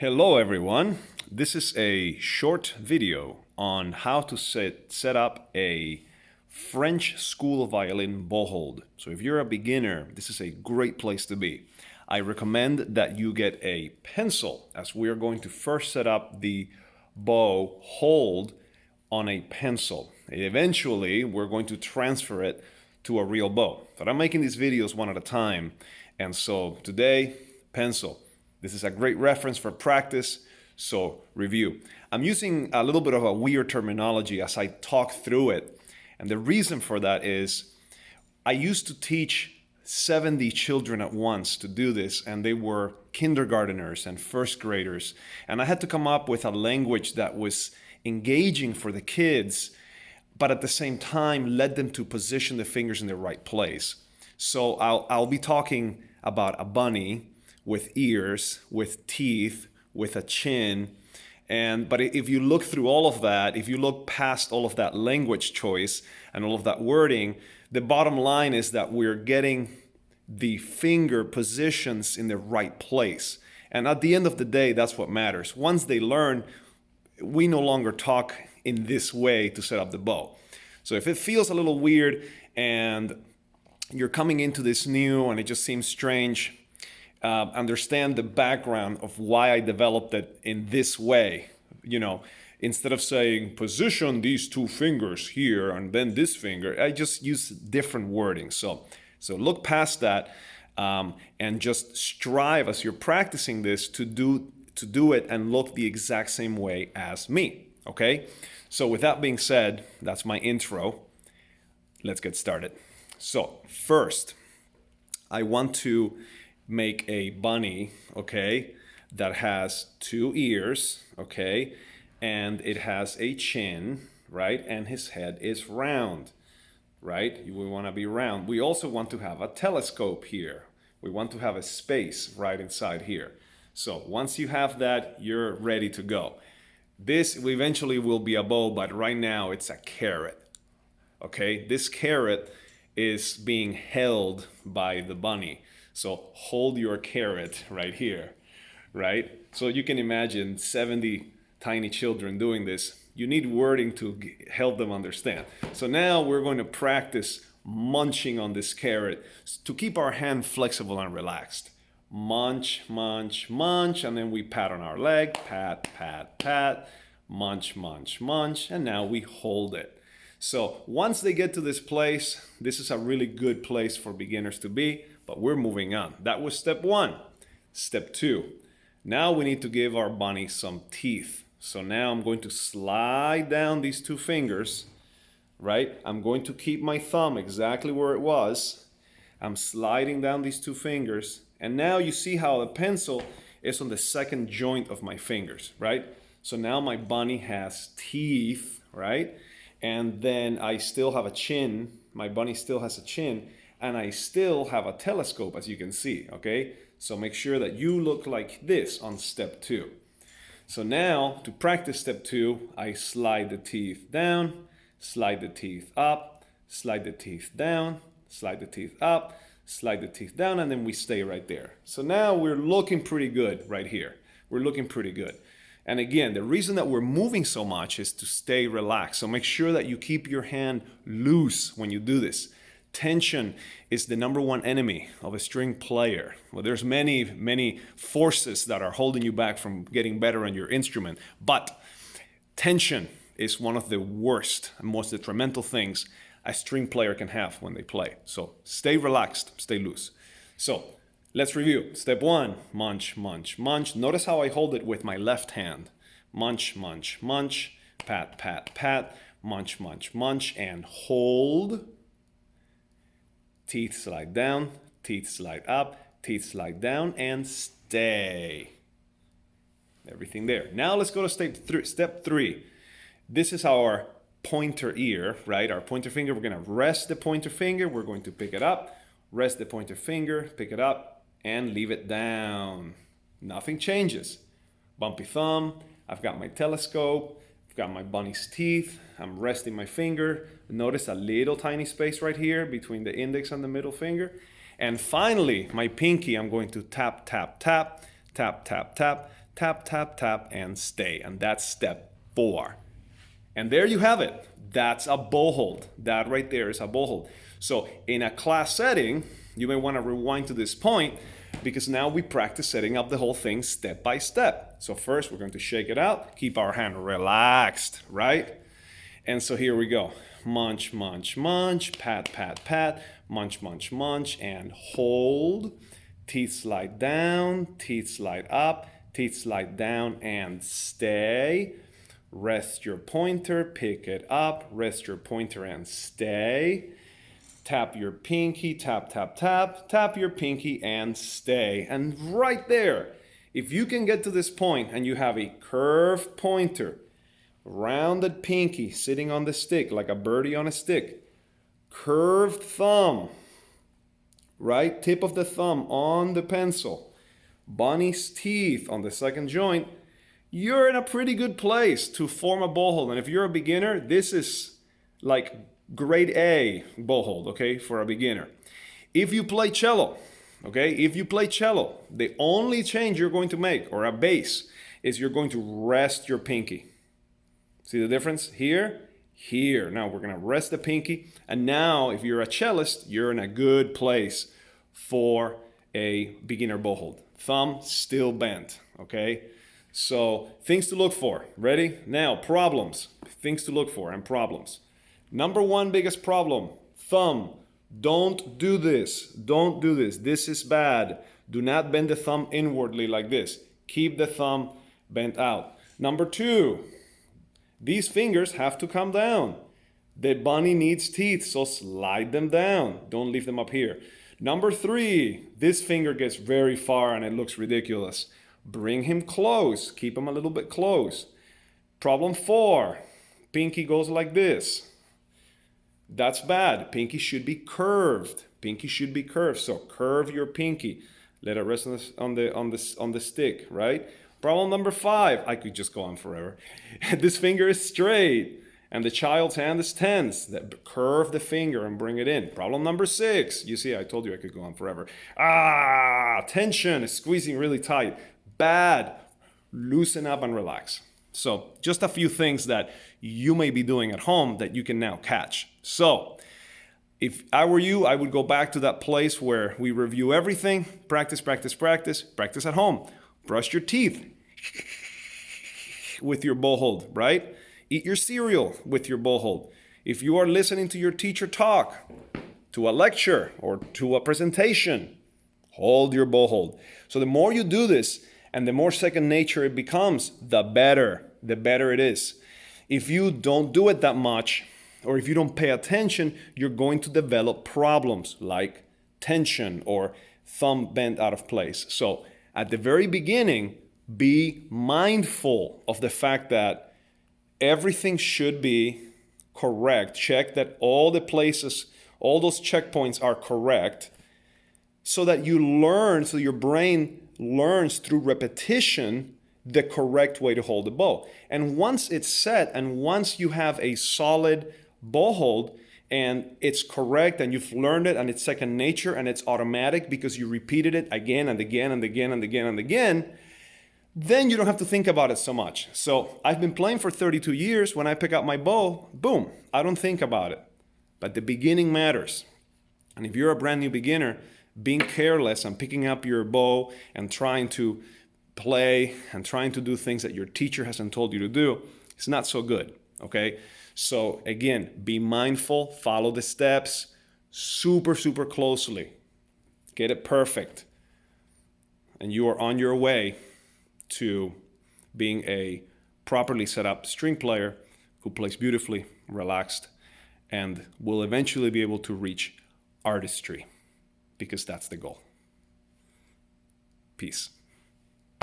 Hello everyone, this is a short video on how to set up a French school violin bow hold. So if you're a beginner, this is a great place to be. I recommend that you get a pencil, as we are going to first set up the bow hold on a pencil. Eventually, we're going to transfer it to a real bow. But I'm making these videos one at a time, and so today, pencil. This is a great reference for practice, so review. I'm using a little bit of a weird terminology as I talk through it, and the reason for that is I used to teach 70 children at once to do this, and they were kindergarteners and first graders, and I had to come up with a language that was engaging for the kids, but at the same time led them to position the fingers in the right place. So I'll be talking about a bunny with ears, with teeth, with a chin. But if you look through all of that, if you look past all of that language choice and all of that wording, the bottom line is that we're getting the finger positions in the right place. And at the end of the day, that's what matters. Once they learn, we no longer talk in this way to set up the bow. So if it feels a little weird and you're coming into this new and it just seems strange, understand the background of why I developed it in this way. Instead of saying position these two fingers here and then this finger, I just use different wording. So look past that and just strive as you're practicing this to do it and look the exact same way as me. Okay? So with that being said, that's my intro. Let's get started. So first, I want to make a bunny, okay, that has two ears, okay, and it has a chin, right, and his head is round, right? We want to be round. We also want to have a telescope here. We want to have a space right inside here. So once you have that, you're ready to go. This eventually will be a bow, but right now it's a carrot, okay? This carrot is being held by the bunny. So hold your carrot right here, right? So you can imagine 70 tiny children doing this. You need wording to help them understand. So now we're going to practice munching on this carrot to keep our hand flexible and relaxed. Munch, munch, munch, and then we pat on our leg, pat, pat, pat, munch, munch, munch, and now we hold it. So once they get to this place, this is a really good place for beginners to be, but we're moving on. That was step one. Step two, now we need to give our bunny some teeth. So now I'm going to slide down these two fingers, right? I'm going to keep my thumb exactly where it was. I'm sliding down these two fingers, and now you see how the pencil is on the second joint of my fingers, right? So now my bunny has teeth, right? And then I still have a chin. My bunny still has a chin, and I still have a telescope, as you can see, okay? So make sure that you look like this on step two. So now, to practice step two, I slide the teeth down, slide the teeth up, slide the teeth down, slide the teeth up, slide the teeth down, and then we stay right there. So now we're looking pretty good right here. We're looking pretty good. And again, the reason that we're moving so much is to stay relaxed. So make sure that you keep your hand loose when you do this. Tension is the number one enemy of a string player. Well, there's many forces that are holding you back from getting better on your instrument. But tension is one of the worst and most detrimental things a string player can have when they play. So stay relaxed, stay loose. So let's review. Step one, munch, munch, munch. Notice how I hold it with my left hand. Munch, munch, munch, pat, pat, pat, munch, munch, munch, and hold. Teeth slide down, teeth slide up, teeth slide down, and stay. Everything there. Now let's go to step three. This is our pointer ear, right? Our pointer finger. We're going to rest the pointer finger. We're going to pick it up, rest the pointer finger, pick it up, and leave it down. Nothing changes. Bumpy thumb. I've got my telescope. I've got my bunny's teeth. I'm resting my finger. Notice a little tiny space right here between the index and the middle finger. And finally, my pinky, I'm going to tap, tap, tap, tap, tap, tap, tap, tap, tap, and stay. And that's step 4. And there you have it. That's a bow hold. That right there is a bow hold. So in a class setting, you may want to rewind to this point because now we practice setting up the whole thing step by step. So first we're going to shake it out, keep our hand relaxed, right? And so here we go. Munch, munch, munch, pat, pat, pat, munch, munch, munch, and hold. Teeth slide down, teeth slide up, teeth slide down, and stay. Rest your pointer, pick it up, rest your pointer and stay. Tap your pinky, tap, tap, tap, tap your pinky and stay. And right there, if you can get to this point and you have a curved pointer, rounded pinky sitting on the stick like a birdie on a stick, curved thumb, right? Tip of the thumb on the pencil, bunny's teeth on the second joint, you're in a pretty good place to form a bow hold. And if you're a beginner, this is like grade A bow hold, okay, for a beginner. If you play cello, okay, if you play cello, the only change you're going to make, or a bass, is you're going to rest your pinky. See the difference? Here, here. Now we're going to rest the pinky. And now if you're a cellist, you're in a good place for a beginner bow hold. Thumb still bent, okay? So things to look for. Ready? Now, problems. Things to look for and problems. Number one biggest problem, thumb. Don't do this. Don't do this. This is bad. Do not bend the thumb inwardly like this. Keep the thumb bent out. Number two, these fingers have to come down. The bunny needs teeth, so slide them down. Don't leave them up here. Number three, this finger gets very far and it looks ridiculous. Bring him close. Keep him a little bit close. Problem 4, pinky goes like this. That's bad. Pinky should be curved. Pinky should be curved. So curve your pinky. Let it rest on the stick, right? Problem number 5. I could just go on forever. This finger is straight and the child's hand is tense. Curve the finger and bring it in. Problem number 6. You see, I told you I could go on forever. Tension is squeezing really tight. Bad. Loosen up and relax. So just a few things that you may be doing at home that you can now catch. So if I were you, I would go back to that place where we review everything. Practice, practice, practice. Practice at home. Brush your teeth with your bow hold, right? Eat your cereal with your bow hold. If you are listening to your teacher talk, to a lecture or to a presentation, hold your bow hold. So the more you do this, and the more second nature it becomes, the better it is. If you don't do it that much, or if you don't pay attention, you're going to develop problems like tension or thumb bent out of place. So at the very beginning, be mindful of the fact that everything should be correct. Check that all the places, all those checkpoints are correct so that you learn, so your brain learns through repetition the correct way to hold the bow. And once it's set and once you have a solid bow hold and it's correct and you've learned it and it's second nature and it's automatic because you repeated it again and again and again and again and again, then you don't have to think about it so much. So I've been playing for 32 years. When I pick up my bow, boom, I don't think about it. But the beginning matters. And if you're a brand new beginner, being careless and picking up your bow and trying to play and trying to do things that your teacher hasn't told you to do, it's not so good, okay? So again, be mindful, follow the steps super, super closely. Get it perfect. And you are on your way to being a properly set up string player who plays beautifully, relaxed, and will eventually be able to reach artistry, because that's the goal. Peace.